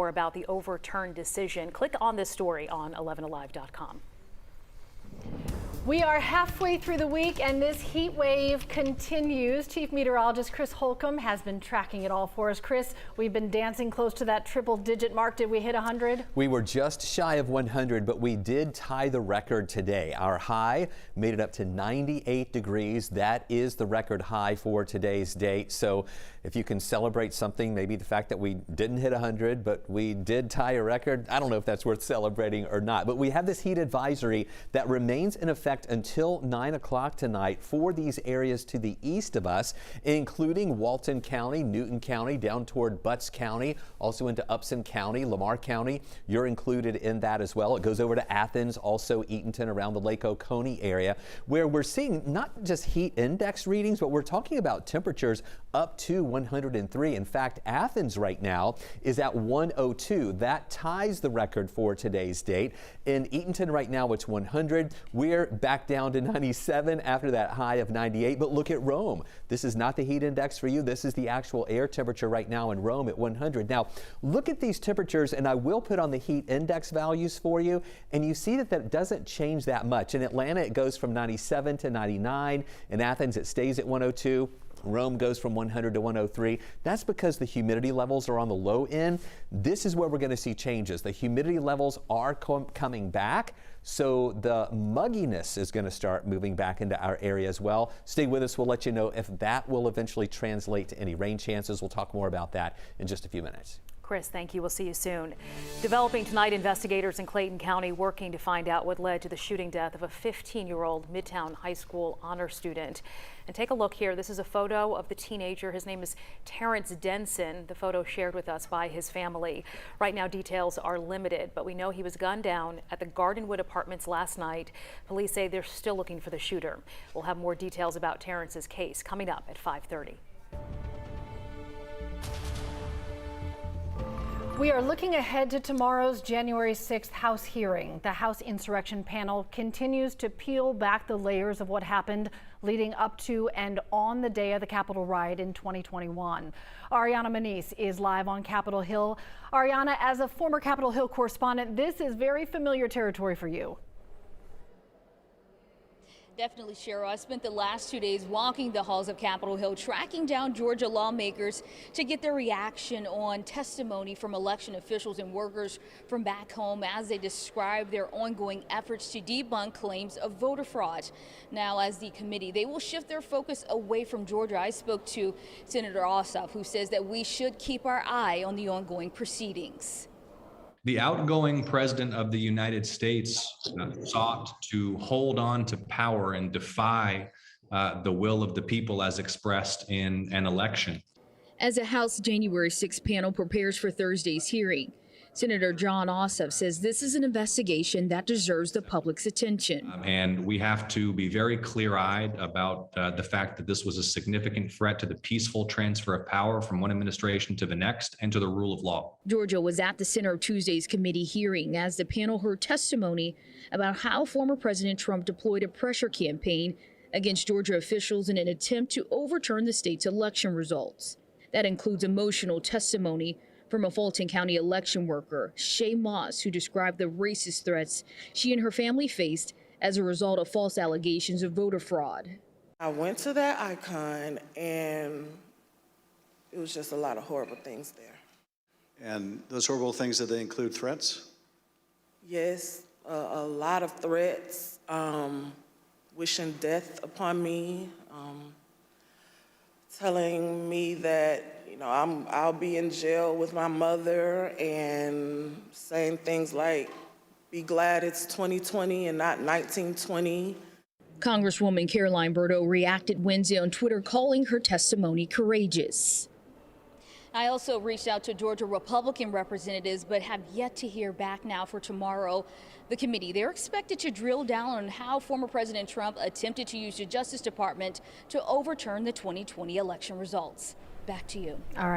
More about the overturned decision. Click on this story on 11alive.com. We are halfway through the week and this heat wave continues. Chief Meteorologist Chris Holcomb has been tracking it all for us. Chris, we've been dancing close to that triple-digit mark. Did we hit 100? We were just shy of 100, but we did tie the record today. Our high made it up to 98 degrees. That is the record high for today's date. So if you can celebrate something, maybe the fact that we didn't hit 100, but we did tie a record, I don't know if that's worth celebrating or not. But we have this heat advisory that remains in effect until 9 o'clock tonight for these areas to the east of us, including Walton County, Newton County, down toward Butts County, also into Upson County, Lamar County. You're included in that as well. It goes over to Athens, also Eatonton, around the Lake Oconee area, where we're seeing not just heat index readings, but we're talking about temperatures up to 103. In fact, Athens right now is at 102. That ties the record for today's date. In Eatonton right now, it's 100. We're back down to 97 after that high of 98. But look at Rome. This is not the heat index for you. This is the actual air temperature right now in Rome at 100. Now, look at these temperatures, and I will put on the heat index values for you, and you see that that doesn't change that much. In Atlanta, it goes from 97 to 99. In Athens, it stays at 102. Rome goes from 100 to 103. That's because the humidity levels are on the low end. This is where we're going to see changes. The humidity levels are coming back, so the mugginess is going to start moving back into our area as well. Stay with us. We'll let you know if that will eventually translate to any rain chances. We'll talk more about that in just a few minutes. Chris, thank you. We'll see you soon. Developing tonight, investigators in Clayton County working to find out what led to the shooting death of a 15-year-old Midtown High School honor student. And take a look here. This is a photo of the teenager. His name is Terrence Denson. The photo shared with us by his family. Right now, details are limited, but we know he was gunned down at the Gardenwood Apartments last night. Police say they're still looking for the shooter. We'll have more details about Terrence's case coming up at 5:30. We are looking ahead to tomorrow's January 6th House hearing. The House Insurrection Panel continues to peel back the layers of what happened leading up to and on the day of the Capitol riot in 2021. Ariana Manise is live on Capitol Hill. Ariana, as a former Capitol Hill correspondent, this is very familiar territory for you. Definitely, Cheryl. I spent the last 2 days walking the halls of Capitol Hill, tracking down Georgia lawmakers to get their reaction on testimony from election officials and workers from back home as they describe their ongoing efforts to debunk claims of voter fraud. Now, as the committee, they will shift their focus away from Georgia. I spoke to Senator Ossoff, who says that we should keep our eye on the ongoing proceedings. The outgoing president of the United States sought to hold on to power and defy the will of the people as expressed in an election. As a House January 6th panel prepares for Thursday's hearing, Senator John Ossoff says this is an investigation that deserves the public's attention. And we have to be very clear-eyed about the fact that this was a significant threat to the peaceful transfer of power from one administration to the next and to the rule of law. Georgia was at the center of Tuesday's committee hearing as the panel heard testimony about how former President Trump deployed a pressure campaign against Georgia officials in an attempt to overturn the state's election results. That includes emotional testimony from a Fulton County election worker, Shay Moss, who described the racist threats she and her family faced as a result of false allegations of voter fraud. I went to that icon and it was just a lot of horrible things there. And those horrible things, did they include threats? Yes, a lot of threats, wishing death upon me, telling me that I'll be in jail with my mother, and saying things like, be glad it's 2020 and not 1920. Congresswoman Caroline Berto reacted Wednesday on Twitter, calling her testimony courageous. I also reached out to Georgia Republican representatives, but have yet to hear back now for tomorrow. The committee, they're expected to drill down on how former President Trump attempted to use the Justice Department to overturn the 2020 election results. Back to you. All right.